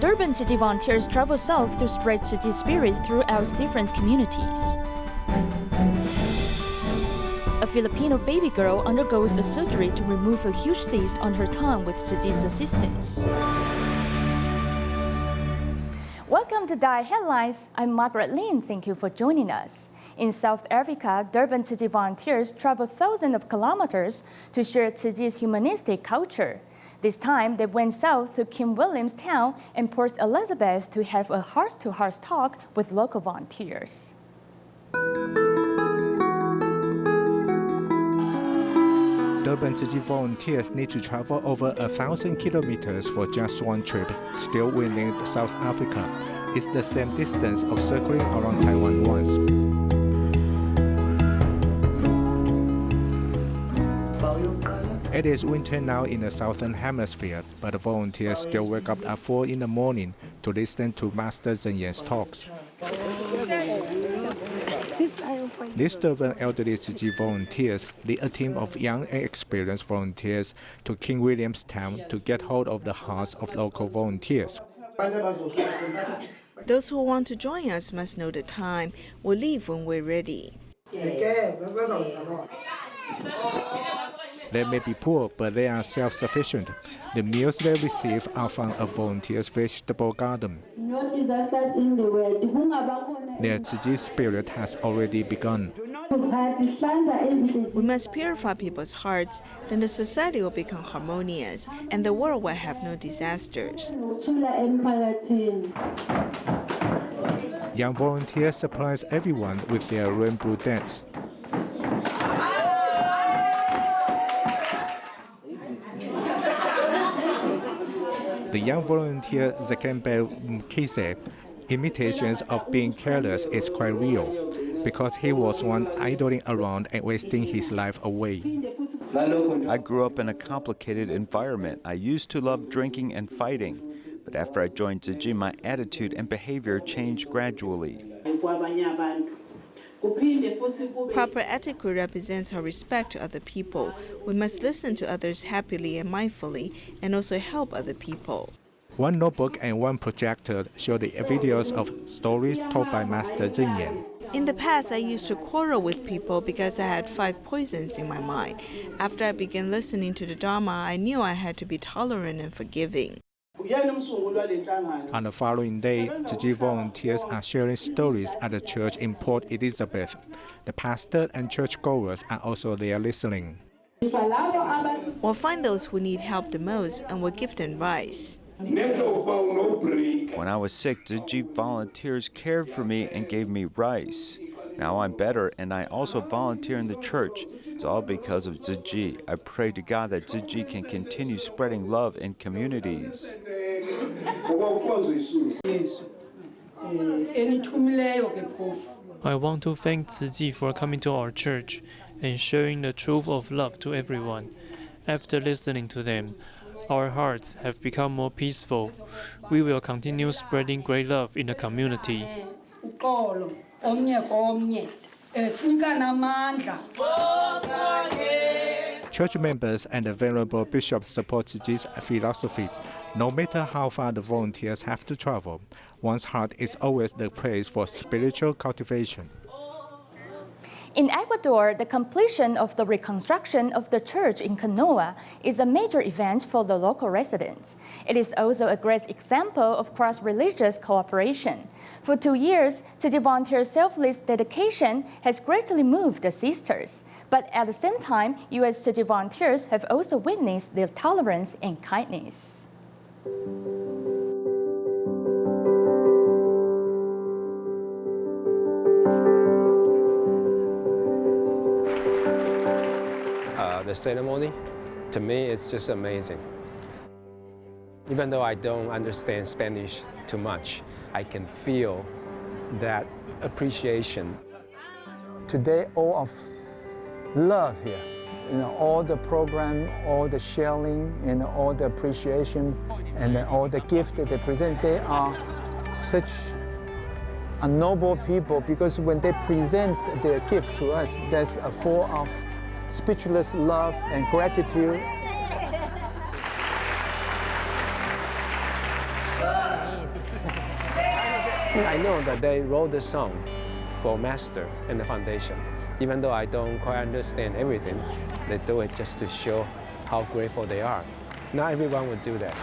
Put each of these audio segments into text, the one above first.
Durban Tzu Chi volunteers travel south to spread Tzu Chi spirit throughout different communities. A Filipino baby girl undergoes a surgery to remove a huge cyst on her tongue with Tzu Chi's assistance. Welcome to DaAi Headlines. I'm Margaret Lin. Thank you for joining us. In South Africa, Durban Tzu Chi volunteers travel thousands of kilometers to share Tzu Chi's humanistic culture. This time, they went south to King William's Town and Port Elizabeth to have a heart-to-heart talk with local volunteers. Durban Tzu Chi volunteers need to travel over 1,000 kilometers for just one trip, still within South Africa. It's the same distance of circling around Taiwan once. It is winter now in the southern hemisphere, but the volunteers still wake up at 4 in the morning to listen to Master Zheng Yan's talks. These Durban elderly Tzu Chi volunteers lead a team of young and experienced volunteers to King William's Town to get hold of the hearts of local volunteers. Those who want to join us must know the time. We'll leave when we're ready. They may be poor, but they are self-sufficient. The meals they receive are from a volunteer's vegetable garden. Their Tzu Chi spirit has already begun. We must purify people's hearts, then the society will become harmonious, and the world will have no disasters. Young volunteers surprise everyone with their rainbow dance. The young volunteer Zakembe Mkise, imitations of being careless is quite real, because he was one idling around and wasting his life away. I grew up in a complicated environment. I used to love drinking and fighting, but after I joined Tzu Chi, my attitude and behavior changed gradually. Proper etiquette represents our respect to other people. We must listen to others happily and mindfully, and also help other people. One notebook and one projector show the videos of stories told by Master Zheng Yan. In the past, I used to quarrel with people because I had 5 poisons in my mind. After I began listening to the Dharma, I knew I had to be tolerant and forgiving. On the following day, Tzu Chi volunteers are sharing stories at the church in Port Elizabeth. The pastor and churchgoers are also there listening. We'll find those who need help the most and will give them advice. When I was sick, Tzu Chi volunteers cared for me and gave me rice. Now I'm better, and I also volunteer in the church. It's all because of Tzu Chi. I pray to God that Tzu Chi can continue spreading love in communities. I want to thank Tzu Chi for coming to our church and sharing the truth of love to everyone. After listening to them, our hearts have become more peaceful. We will continue spreading great love in the community. Church members and the Venerable Bishop support Tzu Chi's philosophy. No matter how far the volunteers have to travel, one's heart is always the place for spiritual cultivation. In Ecuador, the completion of the reconstruction of the church in Canoa is a major event for the local residents. It is also a great example of cross-religious cooperation. For 2 years, Tzu Chi volunteers' selfless dedication has greatly moved the sisters. But at the same time, U.S. Tzu Chi volunteers have also witnessed their tolerance and kindness. The ceremony, to me, is just amazing. Even though I don't understand Spanish too much, I can feel that appreciation. Today, all of love here, all the program, all the sharing, and all the appreciation, and then all the gifts that they present, they are such a noble people, because when they present their gift to us, that's a form of speechless love and gratitude. I know that they wrote the song for Master and the foundation. Even though I don't quite understand everything, they do it just to show how grateful they are. Not everyone would do that.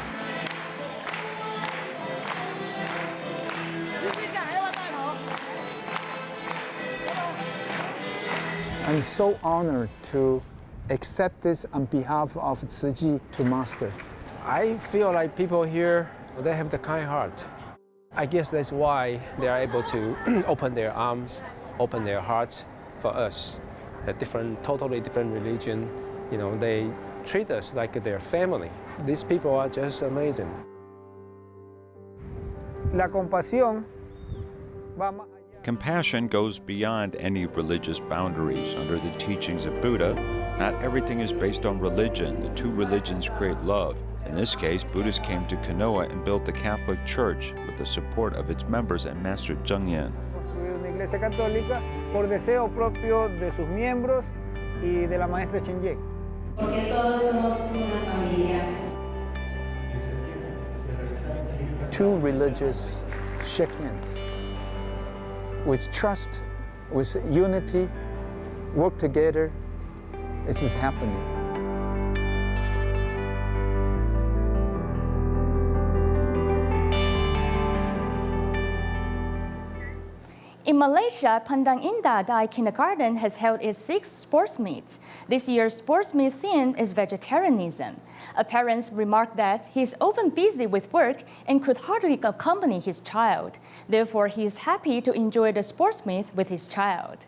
I'm so honored to accept this on behalf of Tzu Chi to Master. I feel like people here, they have the kind heart. I guess that's why they are able to open their arms, open their hearts for us. A totally different religion, they treat us like their family. These people are just amazing. La compasión va más. Compassion goes beyond any religious boundaries. Under the teachings of Buddha, not everything is based on religion. The two religions create love. In this case, Buddhists came to Canoa and built the Catholic Church with the support of its members and Master Zheng Yan. Una iglesia católica por deseo propio de sus miembros y de la maestra Chen Yek. Porque todos somos una familia. Two religious shake hands. With trust, with unity, work together. This is happening. In Malaysia, Pandang Indah DaAi Kindergarten has held its 6th sports meet. This year's sports meet theme is vegetarianism. A parent remarked that he is often busy with work and could hardly accompany his child. Therefore, he is happy to enjoy the sports meet with his child.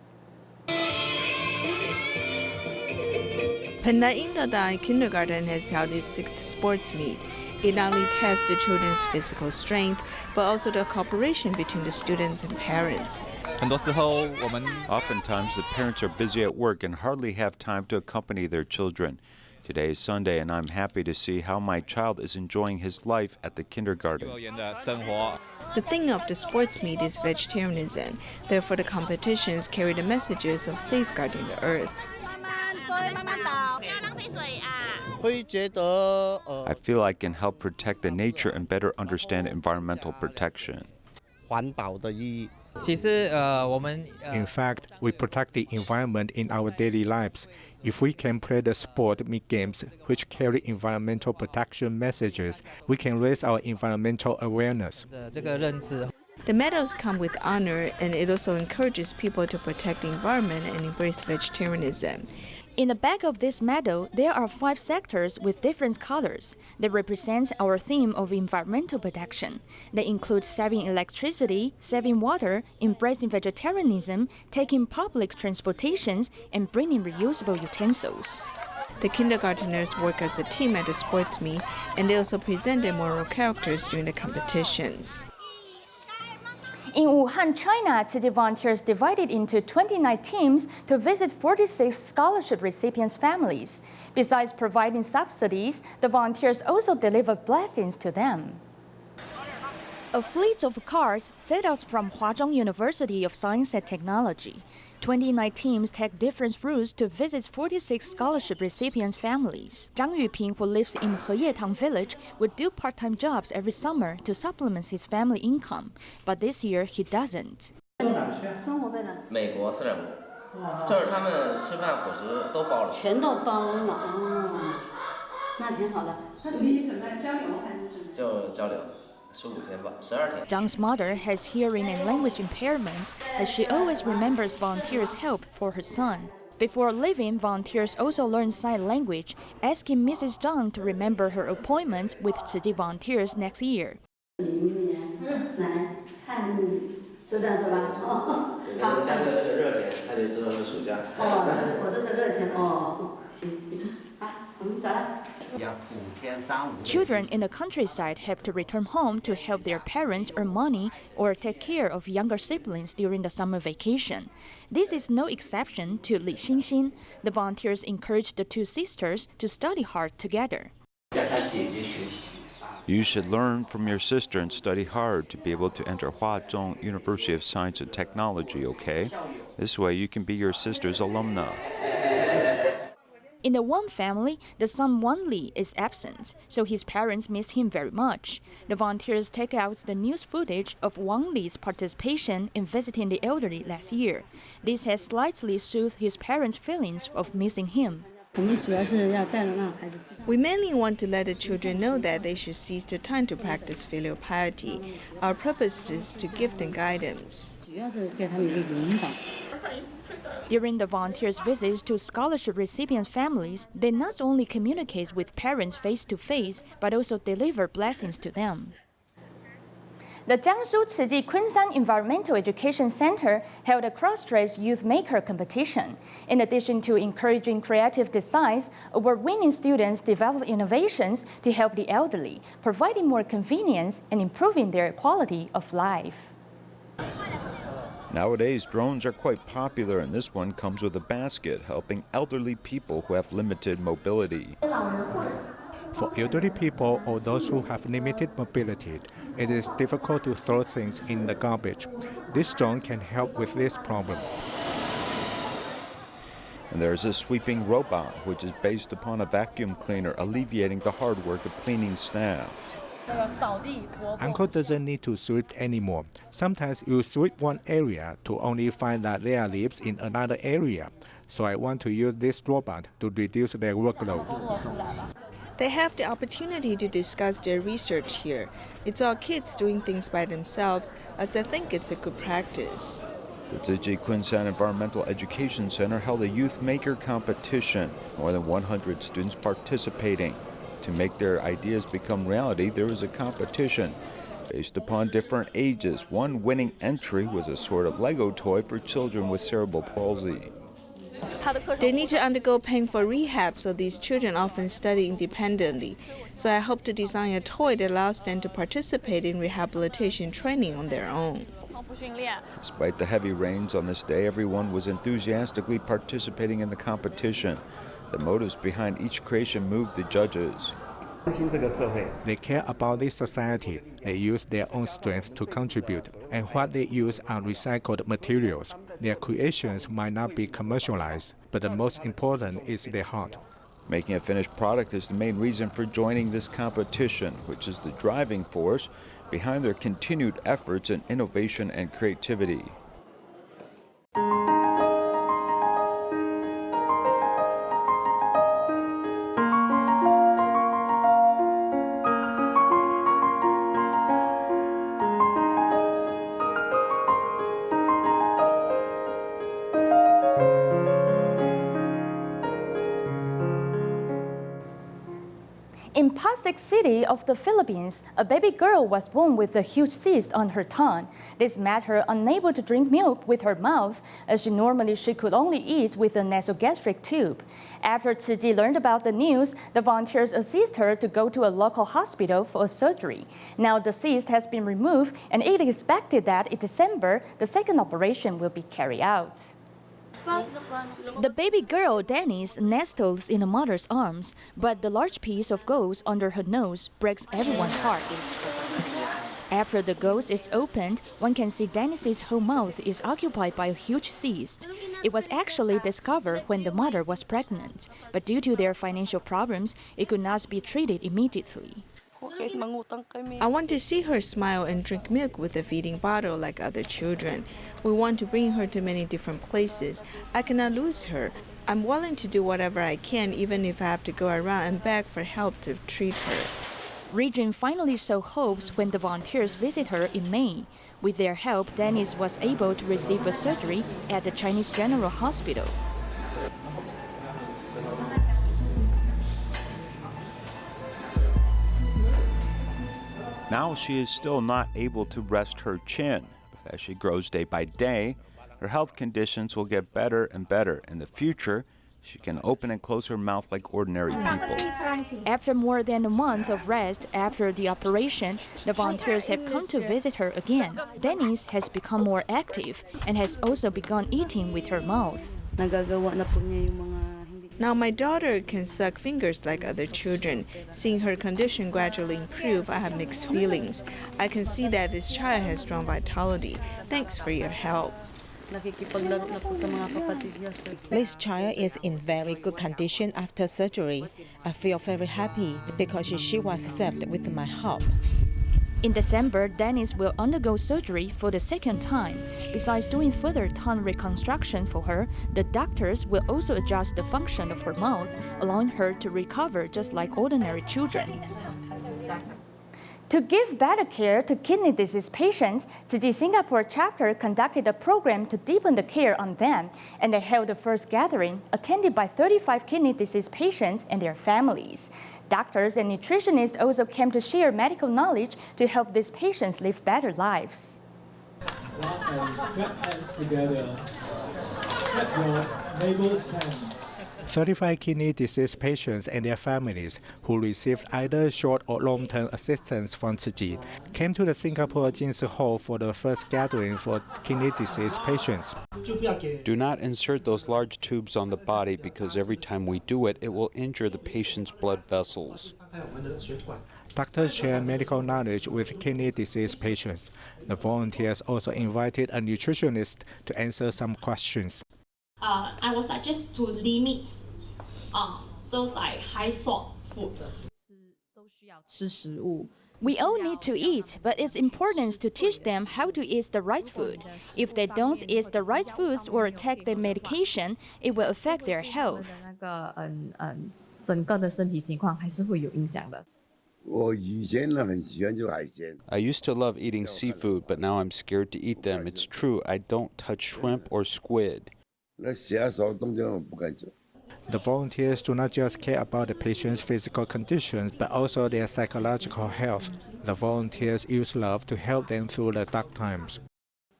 Pandang Indah DaAi Kindergarten has held its 6th sports meet. It not only tests the children's physical strength, but also the cooperation between the students and parents. Oftentimes, the parents are busy at work and hardly have time to accompany their children. Today is Sunday, and I'm happy to see how my child is enjoying his life at the kindergarten. The theme of the sports meet is vegetarianism. Therefore, the competitions carry the messages of safeguarding the earth. I feel I can help protect the nature and better understand environmental protection. In fact, we protect the environment in our daily lives. If we can play the sport meet games which carry environmental protection messages, we can raise our environmental awareness. The medals come with honor, and it also encourages people to protect the environment and embrace vegetarianism. In the back of this medal, there are 5 sectors with different colors. They represent our theme of environmental protection. They include saving electricity, saving water, embracing vegetarianism, taking public transportations, and bringing reusable utensils. The kindergarteners work as a team at the sports meet, and they also present their moral characters during the competitions. In Wuhan, China, Tzu Chi volunteers divided into 29 teams to visit 46 scholarship recipients' families. Besides providing subsidies, the volunteers also deliver blessings to them. A fleet of cars set out from Huazhong University of Science and Technology. 29 teams take different routes to visit 46 scholarship recipients' families. Zhang Yuping, who lives in Heyetang village, would do part-time jobs every summer to supplement his family income. But this year, he doesn't. 美国4.5，这是他们吃饭伙食都包了，全都包了哦，那挺好的。那是你怎么交流还是怎么？就交流。Zhang's mother has hearing and language impairment, but she always remembers volunteers' help for her son. Before leaving, volunteers also learn sign language, asking Mrs. Zhang to remember her appointment with Tzu Chi volunteers next year. Children in the countryside have to return home to help their parents earn money or take care of younger siblings during the summer vacation. This is no exception to Li Xinxin. The volunteers encourage the 2 sisters to study hard together. You should learn from your sister and study hard to be able to enter Huazhong University of Science and Technology, okay? This way you can be your sister's alumna. In the Wang family, the son Wang Li is absent, so his parents miss him very much. The volunteers take out the news footage of Wang Li's participation in visiting the elderly last year. This has slightly soothed his parents' feelings of missing him. We mainly want to let the children know that they should seize the time to practice filial piety. Our purpose is to give them guidance. During the volunteers' visits to scholarship recipients' families, they not only communicate with parents face-to-face, but also deliver blessings to them. The Jiangsu Tzu Chi Kunshan Environmental Education Center held a cross-dress youth maker competition. In addition to encouraging creative designs, award-winning students developed innovations to help the elderly, providing more convenience and improving their quality of life. Nowadays, drones are quite popular, and this one comes with a basket, helping elderly people who have limited mobility. For elderly people or those who have limited mobility, it is difficult to throw things in the garbage. This drone can help with this problem. And there's a sweeping robot, which is based upon a vacuum cleaner, alleviating the hard work of cleaning staff. Uncle doesn't need to sweep anymore. Sometimes you sweep one area to only find that there are leaves in another area. So I want to use this robot to reduce their workload. They have the opportunity to discuss their research here. It's all kids doing things by themselves, as I think it's a good practice. The Tzu Chi Kunshan Environmental Education Center held a youth maker competition, more than 100 students participating. To make their ideas become reality, there was a competition based upon different ages. One winning entry was a sort of Lego toy for children with cerebral palsy. They need to undergo painful rehab, so these children often study independently. So I hope to design a toy that allows them to participate in rehabilitation training on their own. Despite the heavy rains on this day, everyone was enthusiastically participating in the competition. The motives behind each creation moved the judges. They care about this society. They use their own strength to contribute, and what they use are recycled materials. Their creations might not be commercialized, but the most important is their heart. Making a finished product is the main reason for joining this competition, which is the driving force behind their continued efforts in innovation and creativity. In Pasig City of the Philippines, a baby girl was born with a huge cyst on her tongue. This made her unable to drink milk with her mouth, as she could only eat with a nasogastric tube. After Tzu Chi learned about the news, the volunteers assist her to go to a local hospital for a surgery. Now the cyst has been removed, and it is expected that in December, the second operation will be carried out. The baby girl, Dennis, nestles in the mother's arms, but the large piece of gauze under her nose breaks everyone's heart. After the gauze is opened, one can see Dennis's whole mouth is occupied by a huge cyst. It was actually discovered when the mother was pregnant, but due to their financial problems, it could not be treated immediately. I want to see her smile and drink milk with a feeding bottle like other children. We want to bring her to many different places. I cannot lose her. I'm willing to do whatever I can, even if I have to go around and beg for help to treat her. Regine finally saw hopes when the volunteers visited her in May. With their help, Dennis was able to receive a surgery at the Chinese General Hospital. Now she is still not able to rest her chin, but as she grows day by day, her health conditions will get better and better. In the future, she can open and close her mouth like ordinary people. After more than a month of rest after the operation, the volunteers have come to visit her again. Denise has become more active and has also begun eating with her mouth. Now my daughter can suck fingers like other children. Seeing her condition gradually improve, I have mixed feelings. I can see that this child has strong vitality. Thanks for your help. This child is in very good condition after surgery. I feel very happy because she was saved with my help. In December, Dennis will undergo surgery for the second time. Besides doing further tongue reconstruction for her, the doctors will also adjust the function of her mouth, allowing her to recover just like ordinary children. To give better care to kidney disease patients, Tzu Chi Singapore chapter conducted a program to deepen the care on them, and they held the first gathering, attended by 35 kidney disease patients and their families. Doctors and nutritionists also came to share medical knowledge to help these patients live better lives. Hands together. Clap your neighbor's hand. 35 kidney disease patients and their families who received either short or long-term assistance from Tzu Chi came to the Singapore Jinsi Hall for the first gathering for kidney disease patients. Do not insert those large tubes on the body because every time we do it, it will injure the patient's blood vessels. Doctors share medical knowledge with kidney disease patients. The volunteers also invited a nutritionist to answer some questions. I would suggest to limit those like high salt food. We all need to eat, but it's important to teach them how to eat the right food. If they don't eat the right foods or take the medication, it will affect their health. I used to love eating seafood, but now I'm scared to eat them. It's true, I don't touch shrimp or squid. The volunteers do not just care about the patient's physical conditions, but also their psychological health. The volunteers use love to help them through the dark times.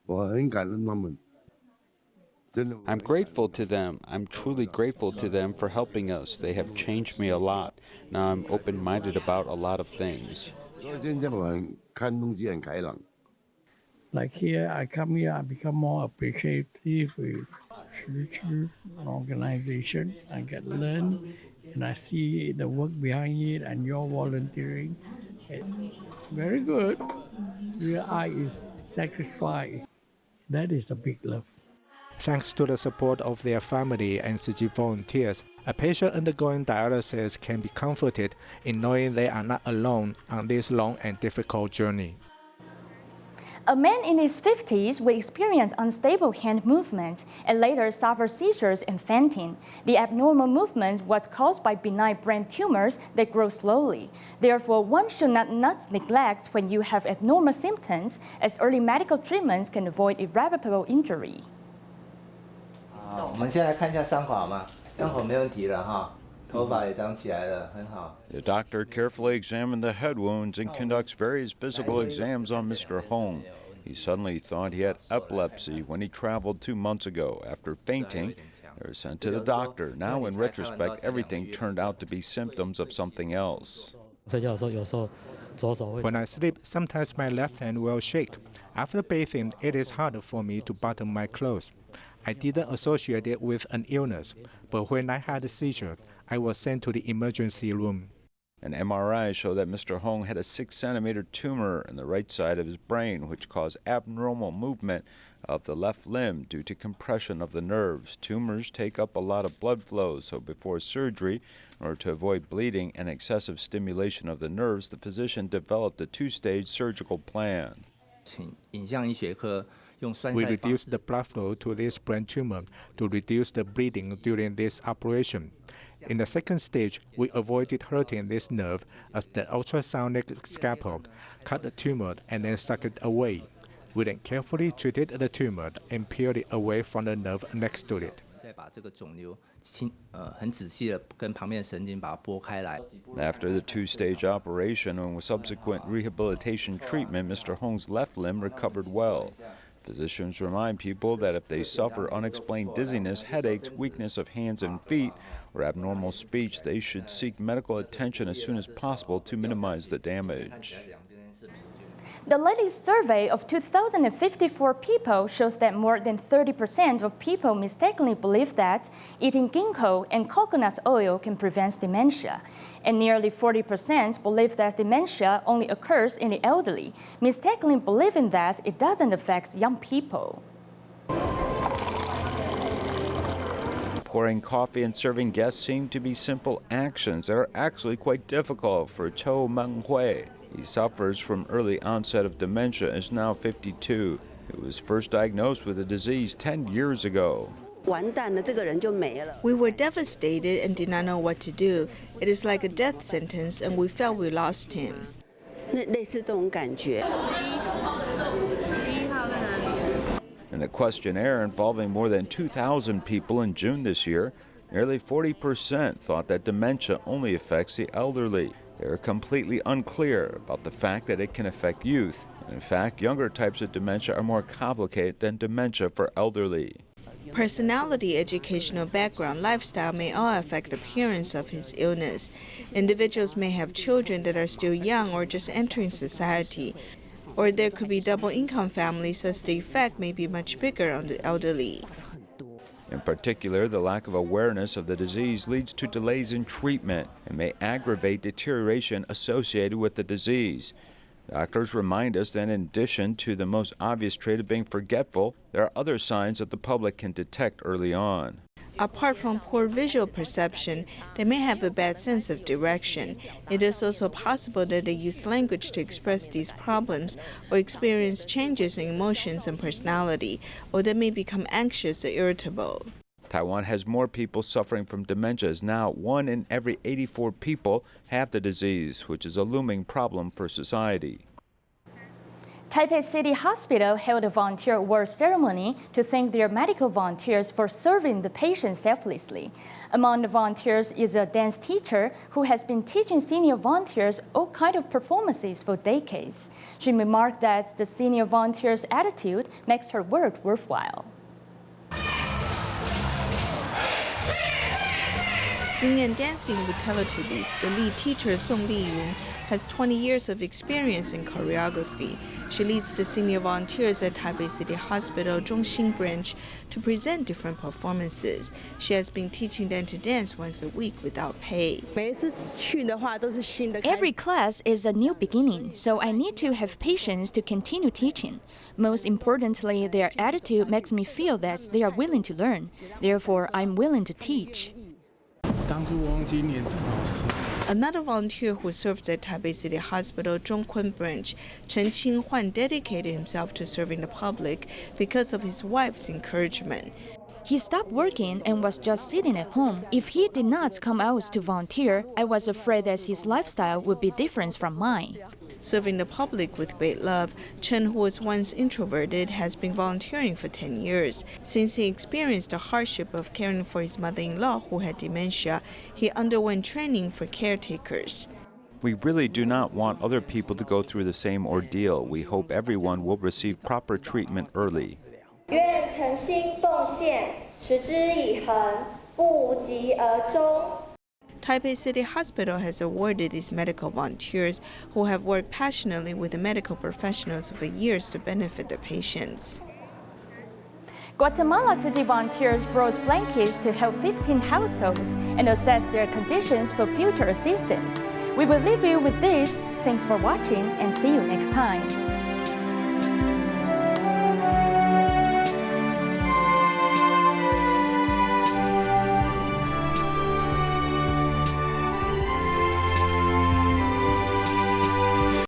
I'm grateful to them. I'm truly grateful to them for helping us. They have changed me a lot. Now I'm open-minded about a lot of things. Like here, I come here, I become more appreciative with spiritual organization. I get learn and I see the work behind it and your volunteering. It's very good. Your eye is satisfied. That is the big love. Thanks to the support of their family and Tzu Chi volunteers, a patient undergoing dialysis can be comforted in knowing they are not alone on this long and difficult journey. A man in his 50s will experience unstable hand movements and later suffer seizures and fainting. The abnormal movements was caused by benign brain tumors that grow slowly. Therefore, one should not neglect when you have abnormal symptoms, as early medical treatments can avoid irreparable injury. 我们先来看一下伤口好吗？伤口没问题了哈。 The doctor carefully examined the head wounds and conducts various physical exams on Mr. Hong. He suddenly thought he had epilepsy when he traveled 2 months ago. After fainting, they were sent to the doctor. Now, in retrospect, everything turned out to be symptoms of something else. When I sleep, sometimes my left hand will shake. After bathing, it is harder for me to button my clothes. I didn't associate it with an illness, but when I had a seizure, I was sent to the emergency room. An MRI showed that Mr. Hong had a 6-centimeter tumor in the right side of his brain, which caused abnormal movement of the left limb due to compression of the nerves. Tumors take up a lot of blood flow, so before surgery, in order to avoid bleeding and excessive stimulation of the nerves, the physician developed a 2-stage surgical plan. We reduced the blood flow to this brain tumor to reduce the bleeding during this operation. In the second stage, we avoided hurting this nerve as the ultrasonic scalpel cut the tumor and then sucked it away. We then carefully treated the tumor and peeled it away from the nerve next to it. After the 2-stage operation and with subsequent rehabilitation treatment, Mr. Hong's left limb recovered well. Physicians remind people that if they suffer unexplained dizziness, headaches, weakness of hands and feet, or abnormal speech, they should seek medical attention as soon as possible to minimize the damage. The latest survey of 2,054 people shows that more than 30% of people mistakenly believe that eating ginkgo and coconut oil can prevent dementia. And nearly 40% believe that dementia only occurs in the elderly, mistakenly believing that it doesn't affect young people. Pouring coffee and serving guests seem to be simple actions that are actually quite difficult for Chou Menghui. He suffers from early onset of dementia and is now 52. He was first diagnosed with the disease 10 years ago. We were devastated and did not know what to do. It is like a death sentence, and we felt we lost him. In the questionnaire involving more than 2,000 people in June this year, nearly 40% thought that dementia only affects the elderly. They are completely unclear about the fact that it can affect youth. In fact, younger types of dementia are more complicated than dementia for elderly. Personality, educational background, lifestyle may all affect the appearance of his illness. Individuals may have children that are still young or just entering society. Or there could be double-income families, thus the effect may be much bigger on the elderly. In particular, the lack of awareness of the disease leads to delays in treatment and may aggravate deterioration associated with the disease. Doctors remind us that in addition to the most obvious trait of being forgetful, there are other signs that the public can detect early on. Apart from poor visual perception, they may have a bad sense of direction. It is also possible that they use language to express these problems or experience changes in emotions and personality, or they may become anxious or irritable. Taiwan has more people suffering from dementia as now 1 in every 84 people have the disease, which is a looming problem for society. Taipei City Hospital held a volunteer award ceremony to thank their medical volunteers for serving the patients selflessly. Among the volunteers is a dance teacher who has been teaching senior volunteers all kinds of performances for decades. She remarked that the senior volunteers' attitude makes her work worthwhile. Singing and dancing with Teletubbies, the lead teacher Song Liyun has 20 years of experience in choreography. She leads the senior volunteers at Taipei City Hospital Zhongxing branch to present different performances. She has been teaching them to dance once a week without pay. Every class is a new beginning, so I need to have patience to continue teaching. Most importantly, their attitude makes me feel that they are willing to learn. Therefore, I'm willing to teach. Another volunteer who serves at Taipei City Hospital Zhongkun branch, Chen Qinghuan, dedicated himself to serving the public because of his wife's encouragement. He stopped working and was just sitting at home. If he did not come out to volunteer, I was afraid that his lifestyle would be different from mine. Serving the public with great love, Chen, who was once introverted, has been volunteering for 10 years. Since he experienced the hardship of caring for his mother-in-law who had dementia, he underwent training for caretakers. We really do not want other people to go through the same ordeal. We hope everyone will receive proper treatment early. 愿诚心奉献，持之以恒，不疾而终。 Taipei City Hospital has awarded these medical volunteers who have worked passionately with the medical professionals for years to benefit the patients. Guatemala Tzu Chi volunteers brought blankets to help 15 households and assess their conditions for future assistance. We will leave you with this. Thanks for watching and see you next time.